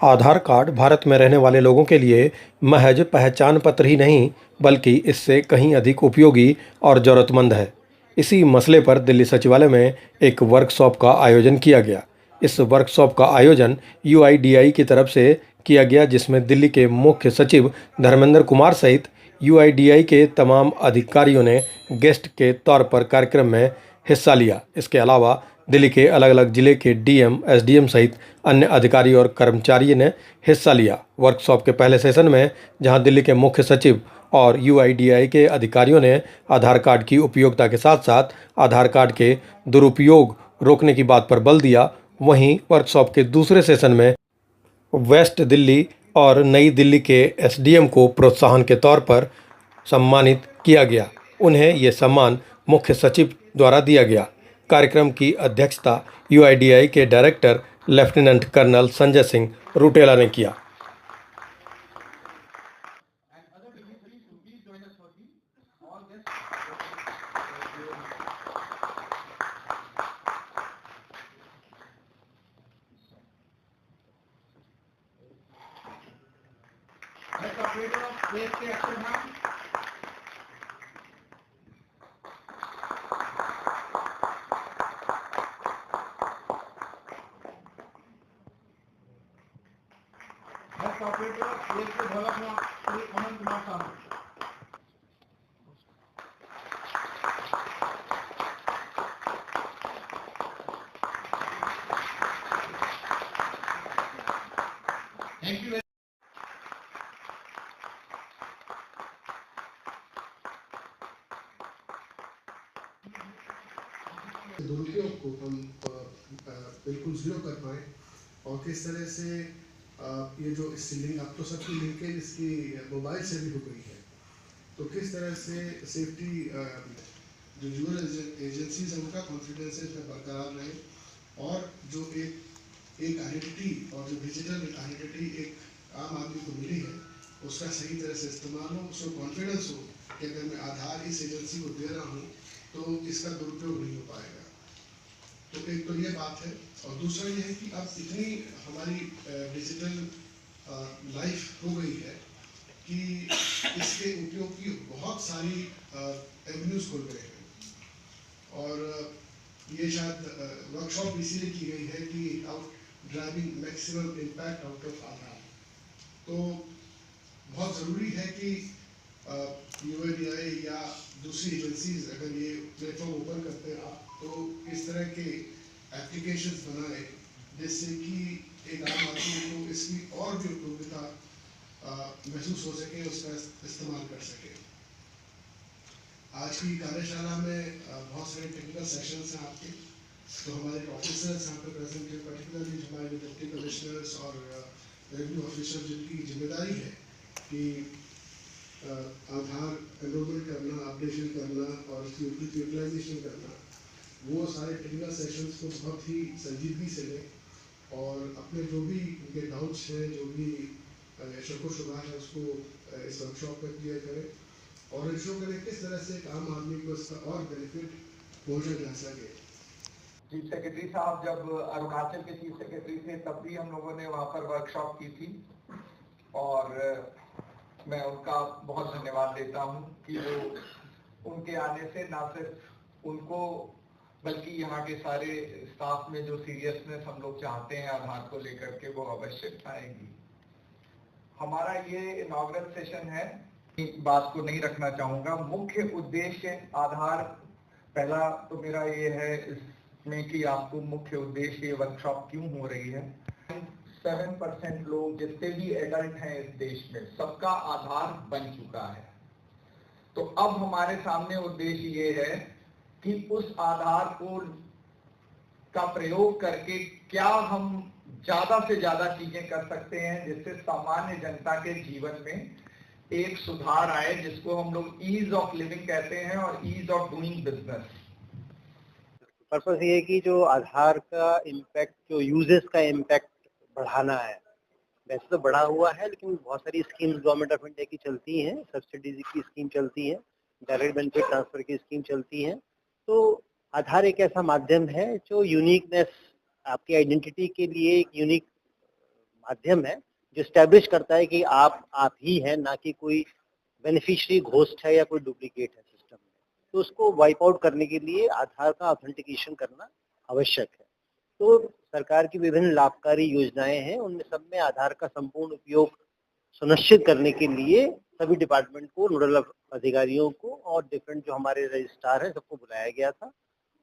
आधार card Bharat में रहने वाले लोगों के लिए महज पहचान पत्र ही नहीं, बल्कि इससे कहीं अधिक उपयोगी और ज़रूरतमंद है। इसी मसले पर दिल्ली सचिवालय में एक वर्कशॉप का आयोजन किया गया। इस वर्कशॉप का आयोजन यूआईडीआई की तरफ से किया गया, जिसमें दिल्ली के मुख्य सचिव धर्मेंद्र कुमार सहित यूआईडीआई के तमाम अधिकारियों ने गेस्ट के तौर पर कार्यक्रम में हिस्सा लिया। इसके अलावा दिल्ली के अलग अलग जिले के डीएम, एसडीएम सहित अन्य अधिकारी और कर्मचारियों ने हिस्सा लिया। वर्कशॉप के पहले सेशन में, जहां दिल्ली के मुख्य सचिव और यूआईडीआई के अधिकारियों ने आधार कार्ड की उपयोगिता के साथ साथ आधार कार्ड के दुरुपयोग रोकने की बात पर बल दिया, वहीं वर्कशॉप के दूसरे सेशन में वेस्ट दिल्ली और नई दिल्ली के एसडीएम को प्रोत्साहन के तौर पर सम्मानित किया गया। उन्हें ये सम्मान मुख्य सचिव द्वारा दिया गया। कार्यक्रम की अध्यक्षता यूआईडीआई के director lieutenant colonel Sanjay Singh Rautela ने किया। दुरुपयोग को हम बिल्कुल जीरो कर पाए और किस तरह से ये जो इससे लिंक अब तो सबकी लिंकेज इसकी मोबाइल से भी हो गई है, तो किस तरह से सेफ्टी जो यूएस एजेंसीज हैं उनका कॉन्फिडेंस इसमें बरकरार रहे और जो एक आइडेंटिटी और जो डिजिटल आइडेंटिटी एक आम आदमी को मिली है उसका सही तरह से इस्तेमाल हो, उसको कॉन्फिडेंस हो कि अगर मैं आधार इस एजेंसी को दे रहा हूँ तो इसका दुरुपयोग नहीं हो पाएगा। तो एक तो ये बात है और दूसरा ये है कि अब इतनी हमारी डिजिटल लाइफ हो गई है कि इसके उपयोग की बहुत सारी एवेन्यूज खुल गए हैं और ये शायद वर्कशॉप इसीलिए की गई है कि out driving maximum impact out of Aadhaar. तो बहुत ज़रूरी है कि यूआईडीआई या दूसरी एजेंसीज अगर ये प्लेटफॉर्म ओपन करते हैं आप तो इस तरह के एप्लीकेशंस बनाए जिससे कि एक आम आदमी को इसकी और भी उपयोगिता महसूस हो सके, उसका इस्तेमाल कर सके। आज की कार्यशाला में बहुत सारे टेक्निकल सेशंस हैं आपके, तो हमारे ऑफिसर्स यहाँ पे प्रेजेंट है, पर्टिकुलरली हमारे डिप्टी कमिश्नर्स और रेवेन्यू ऑफिसर जिनकी जिम्मेदारी है कि आधार एनरोलमेंट करना, अपडेशन करना और उसकी यूटिलाइजेशन करना, वो सारे टेक्निकल सेशंस को बहुत ही संजीदगी से लें और अपने जो भी उनके डाउट्स हैं, जो भी शको शुबा है उसको इस वर्कशॉप में क्लियर करें और इंश्योर करें किस तरह से एक आम आदमी को इसका और बेनिफिट पहुँचा जा सके। चीफ सेक्रेटरी साहब जब अरुणाचल के चीफ सेक्रेटरी थे तब भी हम लोगों ने वहाँ पर वर्कशॉप की थी और मैं उनका बहुत धन्यवाद देता हूँ कि वो उनके आने से ना सिर्फ उनको बल्कि यहाँ के सारे स्टाफ में जो सीरियसनेस हम लोग चाहते हैं आधार को लेकर के वो अवश्य आएगी। हमारा ये इनॉग्रल सेशन है, बात को नहीं रखना चाहूँगा। मुख्य उद्देश्य आधार, पहला तो मेरा ये है इसमें कि आपको मुख्य उद्देश्य ये वर्कशॉप क्यों हो रही है। 7% लोग जितने भी एडल्ट हैं इस देश में सबका आधार बन चुका है, तो अब हमारे सामने उद्देश्य ये है कि उस आधार को का प्रयोग करके क्या हम ज्यादा से ज्यादा चीजें कर सकते हैं जिससे सामान्य जनता के जीवन में एक सुधार आए, जिसको हम लोग ईज ऑफ लिविंग कहते हैं और ease of doing business. Purpose ये है कि जो आधार का इम्पैक्ट, जो यूजेस का इम्पैक्ट बढ़ाना है। वैसे तो बढ़ा हुआ है लेकिन बहुत सारी स्कीम्स गवर्नमेंट ऑफ इंडिया की चलती हैं, सब्सिडीज की स्कीम चलती है, डायरेक्ट बेनिफिट ट्रांसफर की स्कीम चलती है। तो आधार एक ऐसा माध्यम है जो यूनिकनेस, आपकी आइडेंटिटी के लिए एक यूनिक माध्यम है जो स्टैब्लिश करता है कि आप ही हैं, ना कि कोई बेनिफिशियरी घोस्ट है या कोई डुप्लीकेट है सिस्टम में। तो उसको वाइप आउट करने के लिए आधार का ऑथेंटिकेशन करना आवश्यक है। तो सरकार की विभिन्न लाभकारी योजनाएं हैं, उनमें सब में आधार का संपूर्ण उपयोग सुनिश्चित करने के लिए सभी डिपार्टमेंट को, नोडल अधिकारियों को और डिफरेंट जो हमारे रजिस्ट्रार हैं सबको बुलाया गया था।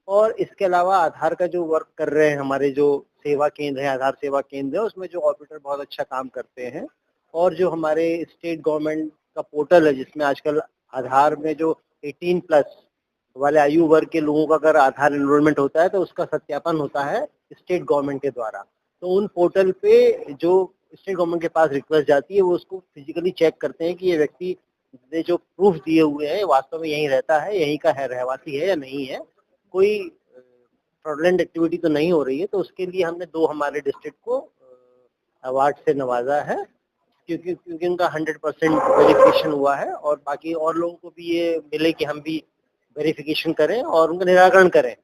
और इसके अलावा आधार का जो वर्क कर रहे हैं हमारे जो सेवा केंद्र है, आधार सेवा केंद्र है, उसमें जो ऑपरेटर बहुत अच्छा काम करते हैं। और जो हमारे स्टेट गवर्नमेंट का पोर्टल है जिसमें आजकल आधार में जो 18+ वाले आयु वर्ग के लोगों का अगर आधार एनरोलमेंट होता है तो उसका सत्यापन होता है स्टेट गवर्नमेंट के द्वारा। तो उन पोर्टल पे जो स्टेट गवर्नमेंट के पास रिक्वेस्ट जाती है वो उसको फिजिकली चेक करते हैं कि ये व्यक्ति ने जो प्रूफ दिए हुए हैं वास्तव में यहीं रहता है, यहीं का है, रहवासी है या नहीं है, कोई फ्रॉडलेंट एक्टिविटी तो नहीं हो रही है। तो उसके लिए हमने 2 हमारे डिस्ट्रिक्ट को अवार्ड से नवाजा है, क्योंकि उनका 100% वेरिफिकेशन हुआ है। और बाकी और लोगों को भी ये मिले कि हम भी वेरिफिकेशन करें और उनका निराकरण करें